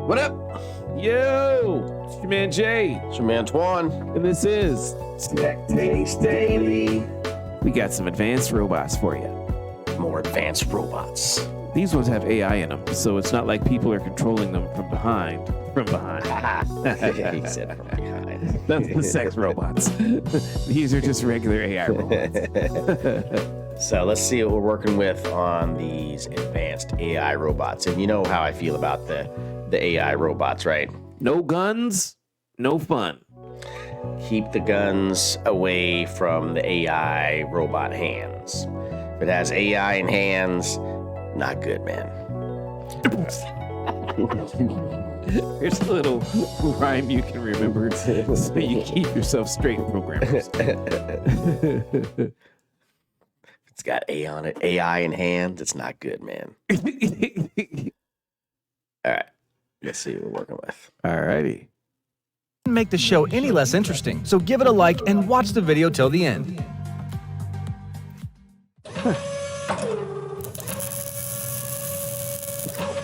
What up? Yo, it's your man Jay. It's your man Twan. And this is Tech Taste Daily. We got some advanced robots for you. More advanced robots. These ones have AI in them, so it's not like people are controlling them from behind. From behind. He said from behind. That's the sex robots. These are just regular AI robots. So let's see what we're working with on these advanced AI robots. And you know how I feel about the AI robots, right? No guns, no fun. Keep the guns away from the AI robot hands. If it has AI in hands, not good, man. Here's a little rhyme you can remember so you keep yourself straight, programmers. It's got AI in hands, it's not good, man. All right, let's see what we're working with. All righty. Make the show any less interesting, so give it a like and watch the video till the end.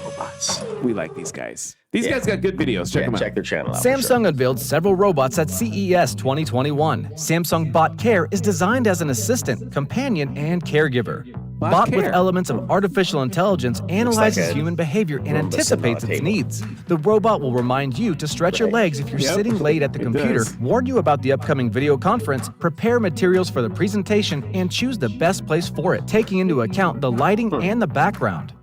Robots. We like these guys. These guys got good videos. Check them out. Check their channel out. Samsung unveiled several robots at CES 2021. Samsung Bot Care is designed as an assistant, companion, and caregiver. Bot with elements of artificial intelligence analyzes human behavior and anticipates its needs. The robot will remind you to stretch your legs if you're sitting late at the computer, warn you about the upcoming video conference, prepare materials for the presentation, and choose the best place for it, taking into account the lighting and the background.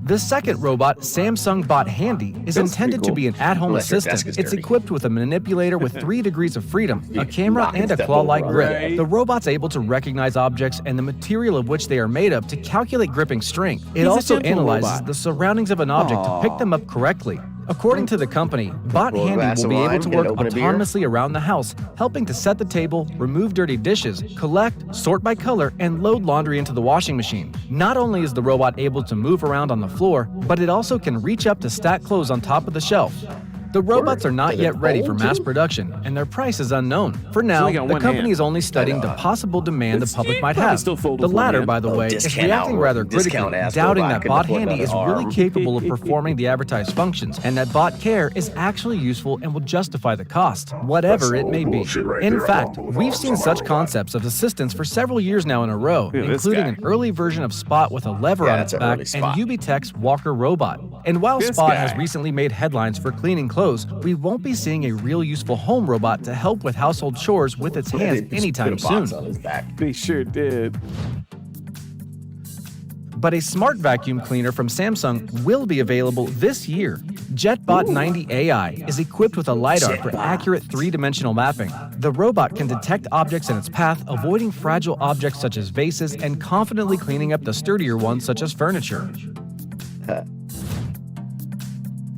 The second robot, Samsung Bot Handy, is intended to be an at-home assistant. It's equipped with a manipulator with 3 degrees of freedom, a camera, and a claw-like grip. The robot's able to recognize objects and the material of which they are made of to calculate gripping strength. It also analyzes the surroundings of an object to pick them up correctly. According to the company, Bot Handy will be able to work autonomously around the house, helping to set the table, remove dirty dishes, collect, sort by color, and load laundry into the washing machine. Not only is the robot able to move around on the floor, but it also can reach up to stack clothes on top of the shelf. The robots are not yet ready for mass production, and their price is unknown. For now, the company is only studying the possible demand the public might have. The latter, by the way, is reacting rather critically, doubting that Bot Handy is really capable of performing the advertised functions, and that Bot Care is actually useful and will justify the cost, whatever it may be. In fact, we've seen such concepts of assistants for several years now in a row, including an early version of Spot with a lever on its back and Ubitech's Walker robot. And while Spot has recently made headlines for cleaning clothes, we won't be seeing a real useful home robot to help with household chores with its hands anytime soon. They sure did. But a smart vacuum cleaner from Samsung will be available this year. JetBot 90 AI is equipped with a LiDAR for accurate 3-dimensional mapping. The robot can detect objects in its path, avoiding fragile objects such as vases and confidently cleaning up the sturdier ones such as furniture.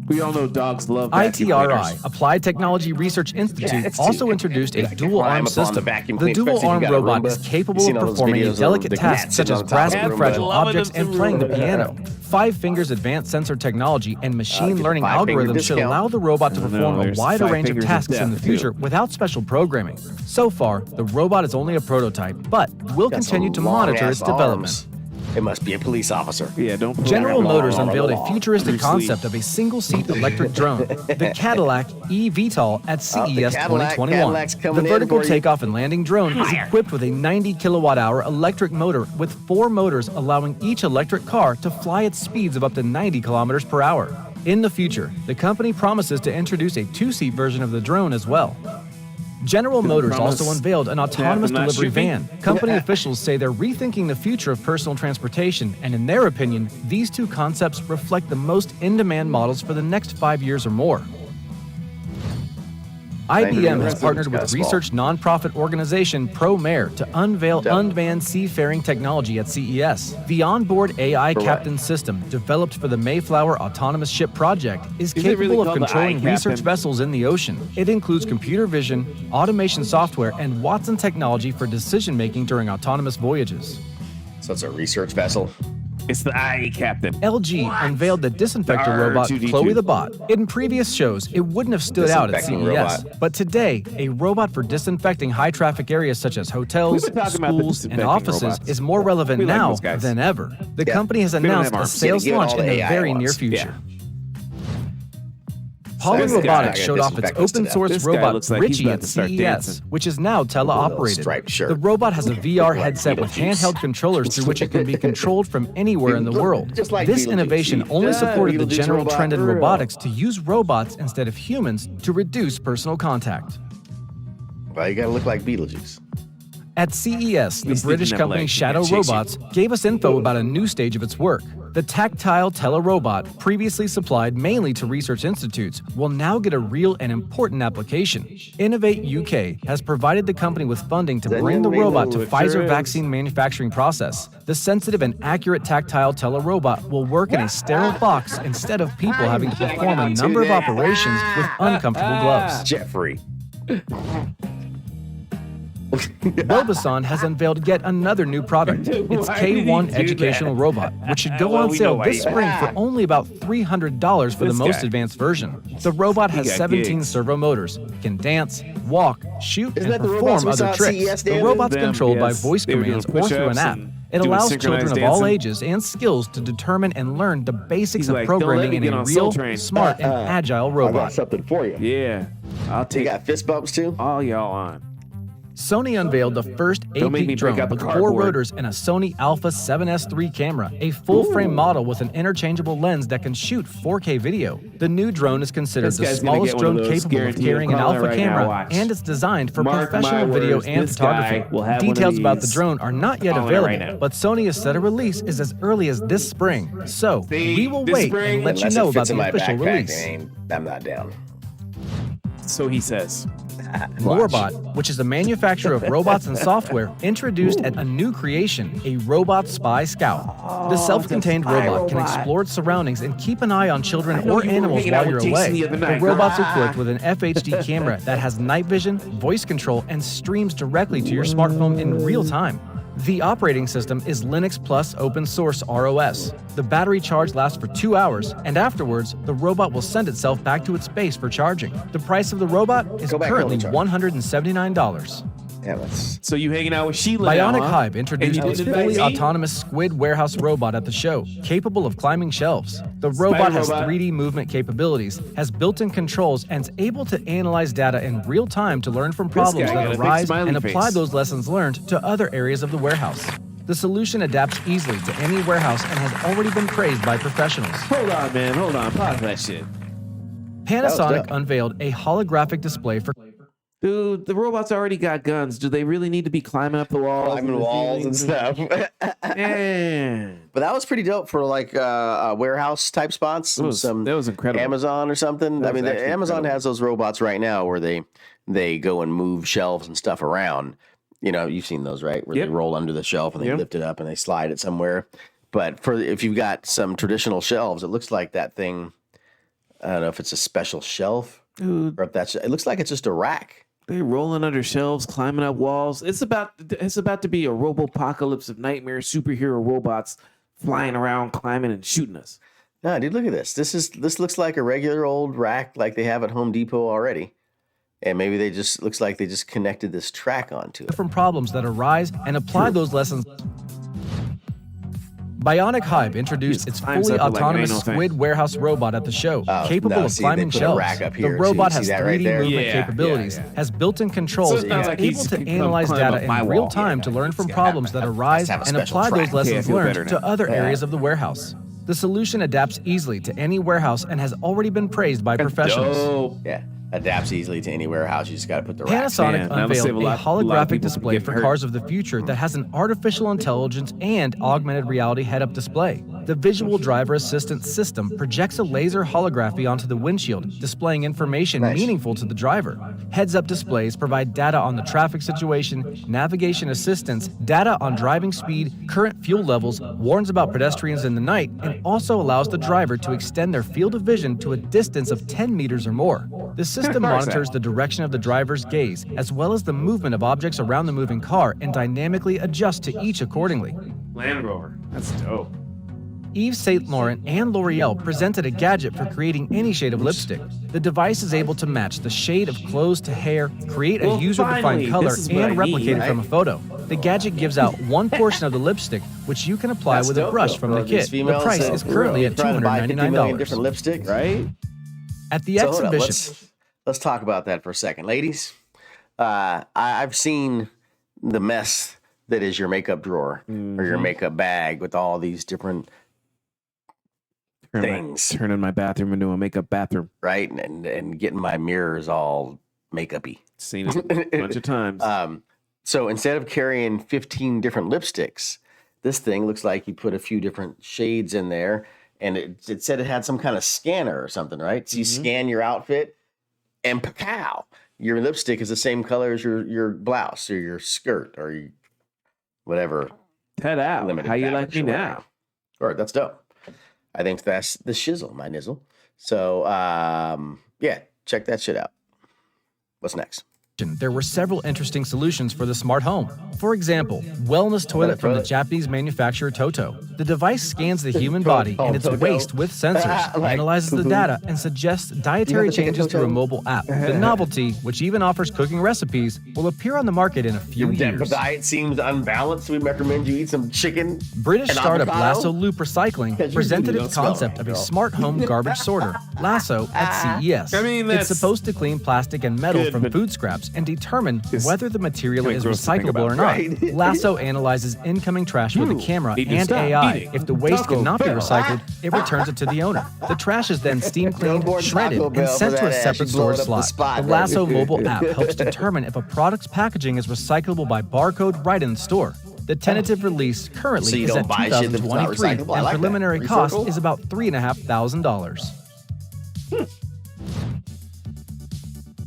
We all know dogs love vacuum ITRI, Applied Technology Research Institute, also introduced a dual-arm system. The dual-arm robot is capable of performing a delicate task such as grasping fragile objects and playing the piano. 5 Fingers advanced sensor technology and machine learning algorithms should allow the robot to perform a wider range of tasks in the future without special programming. So far, the robot is only a prototype, but we'll continue to monitor its development. It must be a police officer. Yeah, don't. General Motors unveiled a futuristic concept of a single-seat electric drone, the Cadillac E-Vtol, at CES 2021. The vertical takeoff and landing drone is equipped with a 90-kilowatt-hour electric motor with 4 motors allowing each electric car to fly at speeds of up to 90 kilometers per hour. In the future, the company promises to introduce a 2-seat version of the drone as well. General Motors also unveiled an autonomous delivery van. Company officials say they're rethinking the future of personal transportation, and in their opinion, these 2 concepts reflect the most in-demand models for the next 5 years or more. IBM has partnered with research nonprofit organization ProMare to unveil unmanned seafaring technology at CES. The onboard AI captain system, developed for the Mayflower Autonomous Ship Project, is capable of controlling research vessels in the ocean. It includes computer vision, automation software, and Watson technology for decision-making during autonomous voyages. So it's a research vessel? It's the IE captain. LG unveiled the disinfector robot Chloe the Bot. In previous shows, it wouldn't have stood out at CES. But today, a robot for disinfecting high-traffic areas such as hotels, schools, and offices is more relevant now than ever. The company has announced a sales launch in the very near future. Maflin This Robotics guy showed got off its disinfectants to open death. source This guy robot looks like he's Richie about at to start CES, dancing. which is now teleoperated. striped shirt. The robot has a VR Like headset with Beetlejuice. handheld controllers through which it can be controlled from anywhere in the world. Just like This Beetlejuice. innovation only does. supported the Beetlejuice general robot, trend in for real. robotics to use robots instead of humans to reduce personal contact. Well, you gotta look like Beetlejuice. At CES, the least they British didn't have company legs. Shadow They can't chase you. Robots gave us info about a new stage of its work. The tactile telerobot, previously supplied mainly to research institutes, will now get a real and important application. Innovate UK has provided the company with funding to bring the robot to Pfizer vaccine manufacturing process. The sensitive and accurate tactile telerobot will work in a sterile box instead of people having to perform a number of operations with uncomfortable gloves. Jeffrey. Bobasan has unveiled yet another new product. Its Why did he K1 do educational that? robot, which should go Well, on we sale know why this he- spring for only about $300 for the This most guy. advanced version. The robot has got 17 gigs. servo motors, can dance, walk, shoot, Isn't and that the robots perform we saw other at tricks. CES, The David? robot's Them, controlled by yes. voice They were doing commands or through an push-ups app. and It doing allows children synchronized of all dancing. ages and skills to determine and learn the basics He's of like, "Don't let programming me in get a on Soul real, Train." smart, and agile I got robot. something for you. Yeah, I'll You take got fist bumps too? all y'all on. Sony unveiled the first Don't make me eight-peak break drone out the with 4 cardboard. rotors and a Sony Alpha 7S III camera, a full-frame model with an interchangeable lens that can shoot 4K video. The new drone is considered This the guy's gonna smallest get one of drone those, capable of guaranteed. carrying an I'm calling Alpha it right now, camera, watch. and it's designed for Mark professional my video words, and this guy photography. will have one of Details about the these drone are not yet calling it available, right now. but Sony has said a release is as early as this spring. So, See, we will this wait spring, and let you Unless know it about fits in the my official backpack, release. I'm not down. So he says. Moorebot, which is a manufacturer of robots and software, introduced a new creation, a Robot Spy Scout. The self-contained robot can explore its surroundings and keep an eye on children know or you were animals hanging out while you're with Jason away. the other The night. robot's equipped with an FHD camera that has night vision, voice control, and streams directly to your smartphone in real time. The operating system is Linux Plus open source ROS. The battery charge lasts for 2 hours, and afterwards, the robot will send itself back to its base for charging. The price of the robot is Go back currently home and charge. $179. Yeah, that's So you hanging out with Sheila now, Bionic huh? Hive introduced And you its didn't invite fully me? autonomous squid warehouse robot at the show, capable of climbing shelves. The robot has robot. 3D movement capabilities, has built-in controls, and is able to analyze data in real time to learn from problems guy got a that big arise smiley and apply face. those lessons learned to other areas of the warehouse. The solution adapts easily to any warehouse and has already been praised by professionals. Hold on, man. Hold on. Pause that shit. Panasonic dope. unveiled a holographic display for Dude, the robots already got guns. Do they really need to be climbing up the walls? climbing walls and stuff. Man. But that was pretty dope for like warehouse type spots. That was incredible. Amazon or something. That I was mean, actually Amazon incredible. has those robots right now where they go and move shelves and stuff around. You know, you've seen those, right? Where Yep. they roll under the shelf and they Yep. lift it up and they slide it somewhere. But if you've got some traditional shelves, it looks like that thing. I don't know if it's a special shelf Dude, or if that's. It looks like it's just a rack. they rolling under shelves, climbing up walls. It's about to be a robopocalypse of nightmare superhero robots flying around, climbing and shooting us. No, dude, look at this. This looks like a regular old rack like they have at Home Depot already. And maybe looks like they just connected this track onto it. different problems that arise and apply those lessons. Bionic Hive introduced its climbs fully up it like it ain't autonomous no thing. squid warehouse robot at the show, Oh, capable no, of see, climbing they put a shelves. rack up The here, too. robot See has that 3D right there? movement Yeah, capabilities, yeah, yeah. has built-in controls, So it and sounds is like able he's to come analyze climb data up my in real wall. time Yeah, to learn from he's gotta have problems that a- arise has to have a and special apply those track. lessons Yeah, I feel learned better to now. other Yeah. areas of the warehouse. The solution adapts easily to any warehouse and has already been praised by professionals. Dope. Yeah, adapts easily to any warehouse. You just got to put the rack. Panasonic Man, that'll unveiled save a a lot of holographic people display getting for hurt. cars of the future that has an artificial intelligence and augmented reality head-up display. The visual driver assistance system projects a laser holography onto the windshield, displaying information Nice. meaningful to the driver. Heads-up displays provide data on the traffic situation, navigation assistance, data on driving speed, current fuel levels, warns about pedestrians in the night, and also allows the driver to extend their field of vision to a distance of 10 meters or more. The system car is that? monitors the direction of the driver's gaze, as well as the movement of objects around the moving car, and dynamically adjusts to each accordingly. Land Rover. That's dope. Yves Saint Laurent and L'Oreal presented a gadget for creating any shade of lipstick. The device is able to match the shade of clothes to hair, create a Well, user-defined finally, color, this is what and I replicate need, it from a photo. The gadget gives out one portion of the lipstick, which you can apply That's with a dope, brush though, from for the these kit. The females price that is currently are at trying to buy 50 million $299. different lipsticks. Right? At the So hold up, exhibition, let's talk about that for a second, ladies. I've seen the mess that is your makeup drawer or your makeup bag with all these different things. Turning my bathroom into a makeup bathroom. Right, and getting my mirrors all makeup-y. Seen it a bunch of times. So instead of carrying 15 different lipsticks, this thing looks like you put a few different shades in there, and it said it had some kind of scanner or something, right? So you scan your outfit, and pow, your lipstick is the same color as your blouse or your skirt or whatever. Ta-da. How you like me now? All right, that's dope. I think that's the shizzle, my nizzle. So, yeah, check that shit out. What's next? there were several interesting solutions for the smart home. For example, wellness toilet from the Japanese manufacturer Toto. The device scans the human body and its waste with sensors, analyzes the data, and suggests dietary changes through a mobile app. The novelty, which even offers cooking recipes, will appear on the market in a few years. Your diet seems unbalanced. We recommend you eat some chicken. British startup avocado. Lasso Loop Recycling presented its concept of a smart home garbage sorter, Lasso, at CES. It's supposed to clean plastic and metal from food scraps and determine whether the material is recyclable or not. Lasso analyzes incoming trash with a camera and AI. If the waste cannot be recycled, it returns it to the owner. The trash is then steam cleaned, shredded, and sent to a separate storage slot. The Lasso mobile app helps determine if a product's packaging is recyclable by barcode right in the store. The tentative release currently is at $2,023, and preliminary cost is about $3,500.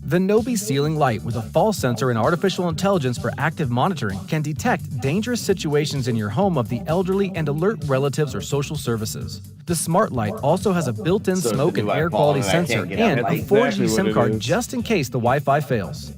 The Nobi ceiling light with a fall sensor and artificial intelligence for active monitoring can detect dangerous situations in your home of the elderly and alert relatives or social services. The smart light also has a built-in smoke and air quality sensor and a 4G SIM card just in case the Wi-Fi fails.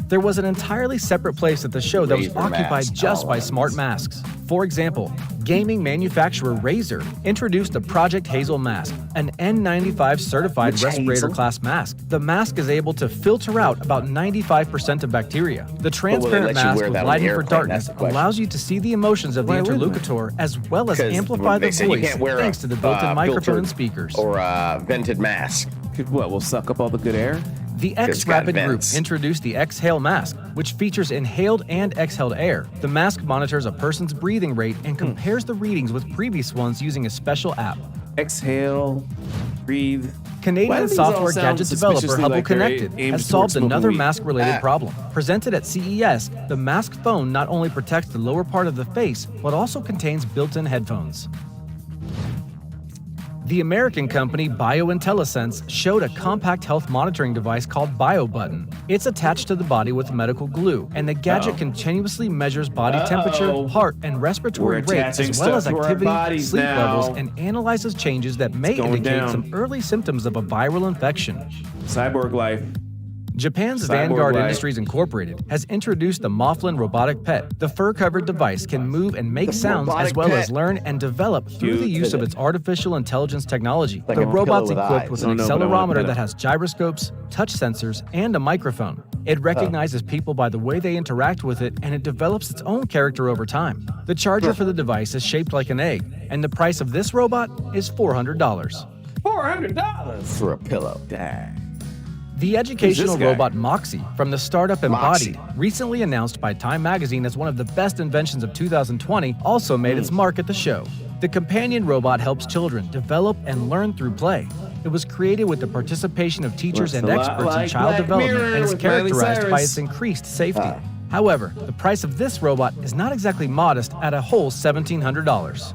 There was an entirely separate place at the show that was occupied just by smart masks. For example, gaming manufacturer Razer introduced the Project Hazel mask, an N95 certified respirator class mask. The mask is able to filter out about 95% of bacteria. The transparent mask with lighting for darkness allows you to see the emotions of the interlocutor as well as amplify the voice thanks to the built-in microphone and speakers. Or a vented mask. What, will suck up all the good air? The X-Rapid Group introduced the Exhale mask, which features inhaled and exhaled air. The mask monitors a person's breathing rate and compares the readings with previous ones using a special app. Exhale, breathe. Canadian software gadget developer Hubble Connected has solved another mask-related problem. Presented at CES, the Mask Phone not only protects the lower part of the face, but also contains built-in headphones. The American company BioIntelliSense showed a compact health monitoring device called BioButton. It's attached to the body with medical glue, and the gadget continuously measures body temperature, heart, and respiratory rates, as well as activity, sleep levels, and analyzes changes that may indicate some early symptoms of a viral infection. Cyborg life. Japan's Vanguard Industries Incorporated has introduced the Maflin Robotic Pet. The fur-covered device can move and make sounds as well as learn and develop through the use of its artificial intelligence technology. The robot's equipped with an accelerometer that has gyroscopes, touch sensors, and a microphone. It recognizes people by the way they interact with it, and it develops its own character over time. The charger for the device is shaped like an egg, and the price of this robot is $400. $400 for a pillow. Dang. The educational robot Moxie from the startup Embodied, recently announced by Time magazine as one of the best inventions of 2020, also made its mark at the show. The companion robot helps children develop and learn through play. It was created with the participation of teachers and experts in child development and is characterized by its increased safety. However, the price of this robot is not exactly modest at a whole $1,700.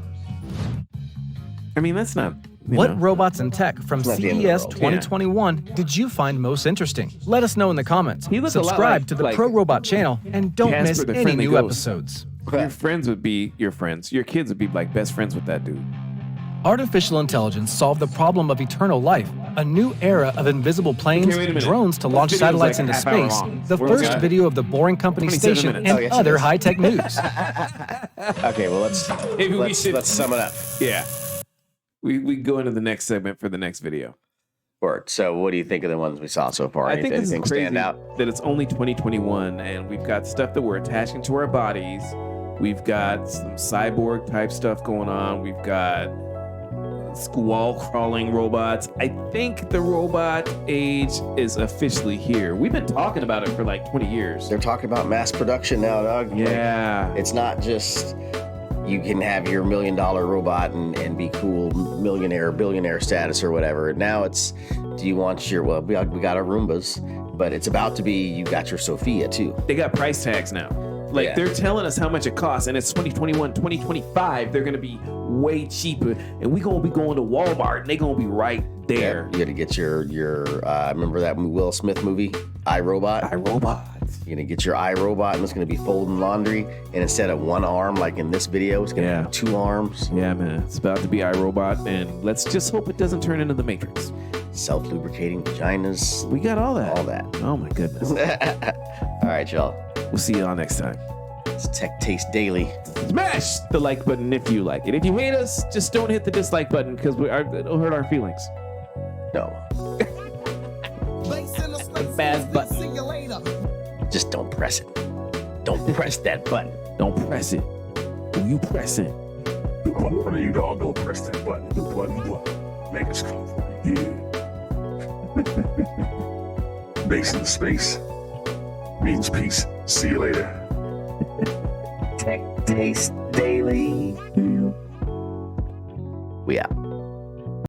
I mean, that's not... What robots and tech from CES 2021 did you find most interesting? Let us know in the comments. Subscribe to the Pro Robot channel and don't miss any new episodes. Your friends would be your friends. Your kids would be like best friends with that dude. Artificial intelligence solved the problem of eternal life. A new era of invisible planes, drones to launch satellites into space, the first video of the Boring Company station, and other high-tech news. Okay, well, let's sum it up. Yeah. We go into the next segment for the next video. So what do you think of the ones we saw so far? I think it's crazy stand out? That it's only 2021 and we've got stuff that we're attaching to our bodies. We've got some cyborg type stuff going on. We've got wall crawling robots. I think the robot age is officially here. We've been talking about it for like 20 years. They're talking about mass production now, dog. Yeah. Like, it's not just you can have your $1 million robot and be cool, millionaire, billionaire status or whatever. Now it's, do you want your, well, we got our Roombas, but it's about to be, you got your Sophia too. They got price tags now. Like, Yeah. they're telling us how much it costs, and it's 2021, 2025. They're going to be way cheaper, and we going to be going to Walmart, and they going to be right there. You got to get your remember that Will Smith movie, iRobot? iRobot. You're going to get your iRobot, and it's going to be folding laundry, and instead of one arm, like in this video, it's going to be 2 arms. Yeah, man. It's about to be iRobot, and let's just hope it doesn't turn into the Matrix. Self-lubricating vaginas. We got all that. All that. Oh, my goodness. All right, y'all. We'll see y'all next time. It's Tech Taste Daily. Smash the like button if you like it. If you hate us, just don't hit the dislike button because it'll hurt our feelings. No. Bad button. Just don't press it. Don't press that button. Don't press it. Who you pressing? One of you dog don't press that button. The button what? Make us come for you. Base in space means peace. See you later. Tech Taste Daily. We out.